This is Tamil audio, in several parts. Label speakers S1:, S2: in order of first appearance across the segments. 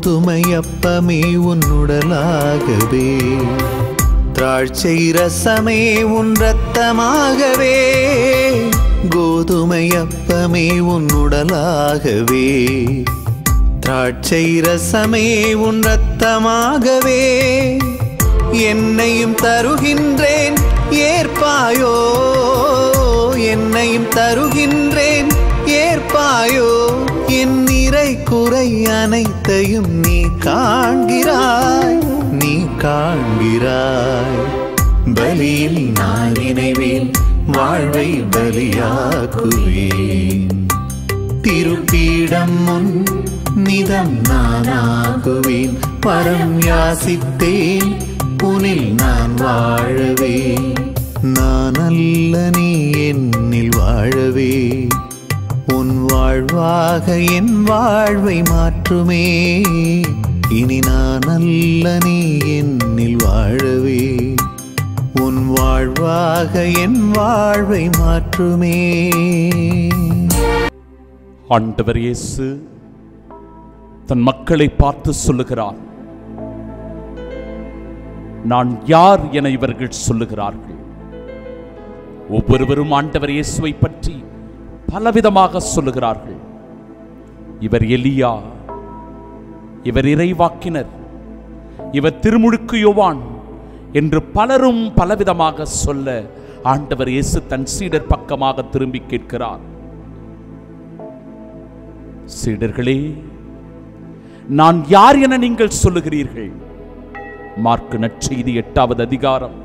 S1: கோதுமையப்பமே உன் உடலாகவே, திராட்சை ரசமே உன் இரத்தமாகவே. கோதுமையப்பமே உன் உடலாகவே, திராட்சை ரசமே உன் இரத்தமாகவே. என்னையும் தருகின்றேன் ஏற்பாயோ, என்னையும் தருகின்றேன் ஏற்பாயோ. என் நிறை குறை அனைத்தையும் நீ காண்கிறாய், நீ காண்கிறாய். பலியில் நான் இணைவேன், வாழ்வை பலியாக்குவேன். திருப்பீடம் முன் நிதம் நானாகுவேன். பரம் யாசித்தேன், உனில் நான் வாழவே. நான் அல்ல நீ என்னில் வாழவே. உன் வாழ்வாக என் வாழ்வை மாற்றுமே. இனி நான் அல்ல நீ என்னில் வாழவே. உன் வாழ்வாக என் வாழ்வை மாற்றுமே.
S2: ஆண்டவர் இயேசு தன் மக்களை பார்த்து சொல்லுகிறார், நான் யார் என இவர்கள் சொல்லுகிறார்கள். ஒவ்வொருவரும் ஆண்டவர் இயேசுவை பற்றி பலவிதமாக சொல்லுகிறார்கள். இவர் எலியா, இவர் இறைவாக்கினர், இவர் திருமுழுக்கு யோவான் என்று பலரும் பலவிதமாக சொல்ல ஆண்டவர் இயேசு தன் சீடர் பக்கமாக திரும்பி கேட்கிறார், சீடர்களே, நான் யார் என நீங்கள் சொல்லுகிறீர்கள்? மார்க்கு நற்செய்தி 8வது அதிகாரம்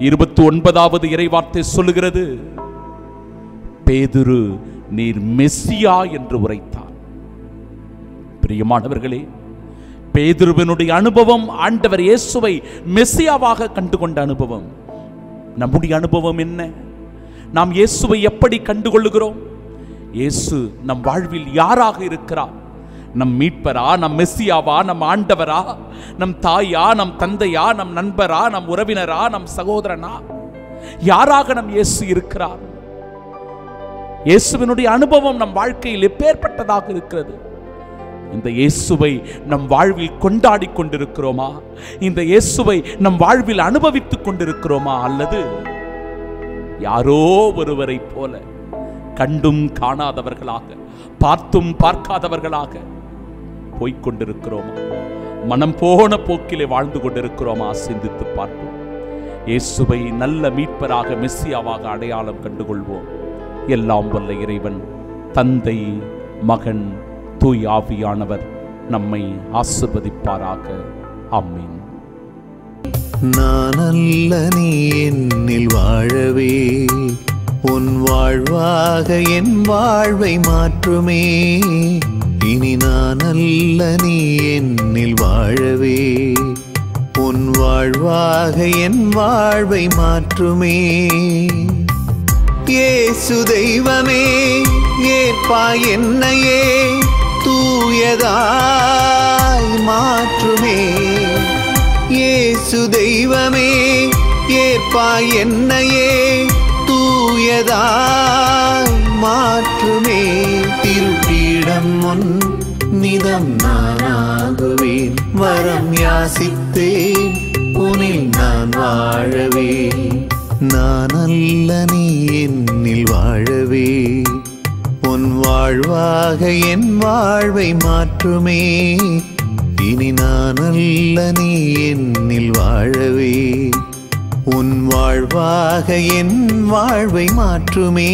S2: 29வது இறைவார்த்தை சொல்லுகிறது, பேதுரு நீர் மெசியா என்று உரைத்தார். பிரியமானவர்களே, பேதுருவினுடைய அனுபவம் ஆண்டவர் இயேசுவை மெசியாவாக கண்டுகொண்ட அனுபவம். நம்முடைய அனுபவம் என்ன? நாம் இயேசுவை எப்படி கண்டுகொள்ளுகிறோம்? இயேசு நம் வாழ்வில் யாராக இருக்கிறார்? நம் மீட்பரா, நம் மெசியாவா, நம் ஆண்டவரா, நம் தாயா, நம் தந்தையா, நம் நண்பரா, நம் உறவினரா, நம் சகோதரனா? யாராக நம் இயேசு இருக்கிறார்? இயேசுவினுடைய அனுபவம் நம் வாழ்க்கையில் எப்பேற்பட்டதாக இருக்கிறது? இந்த இயேசுவை நம் வாழ்வில் கொண்டாடி கொண்டிருக்கிறோமா? இந்த இயேசுவை நம் வாழ்வில் அனுபவித்துக் கொண்டிருக்கிறோமா? அல்லது யாரோ ஒருவரை போல கண்டும் காணாதவர்களாக, பார்த்தும் பார்க்காதவர்களாக போய்கொண்டிருக்கிறோமா? மனம் போன போக்கிலே வாழ்ந்து கொண்டிருக்கிறோமா? சிந்தித்து பார்ப்போம். இயேசுவை நல்ல மீட்பராக, மெசியாவாக அடையாளம் கண்டுகொள்வோம். எல்லாம் வல்ல இறைவன், தந்தை, மகன், தூய் ஆவியானவர் நம்மை ஆசீர்வதிப்பாராக. ஆமென்.
S1: நான் அல்ல நீ என்னில் வாழவே. உன் வாழ்வாக என் வாழ்வை மாற்றுமே. இனி நான் அல்ல நீ என்னில் வாழவே. உன் வாழ்வாக என் வாழ்வை மாற்றுமே. இயேசு தெய்வமே, ஏற்பாய் என்னையே, தூயதாய் மாற்றுமே. இயேசு தெய்வமே, ஏற்பாய் என்னையே, தூயதாய் மாற்றுமே. திருப்பீடம் முன் நிதம் நானாகுவேன். வரம் யாசித்தேன், உனில் நான் வாழவே. நான் அல்ல நீ என்னில் வாழவே. உன் வாழ்வாக என் வாழ்வை மாற்றுமே. இனி நான் அல்ல நீ என்னில் வாழவே. உன் வாழ்வாக என் வாழ்வை மாற்றுமே.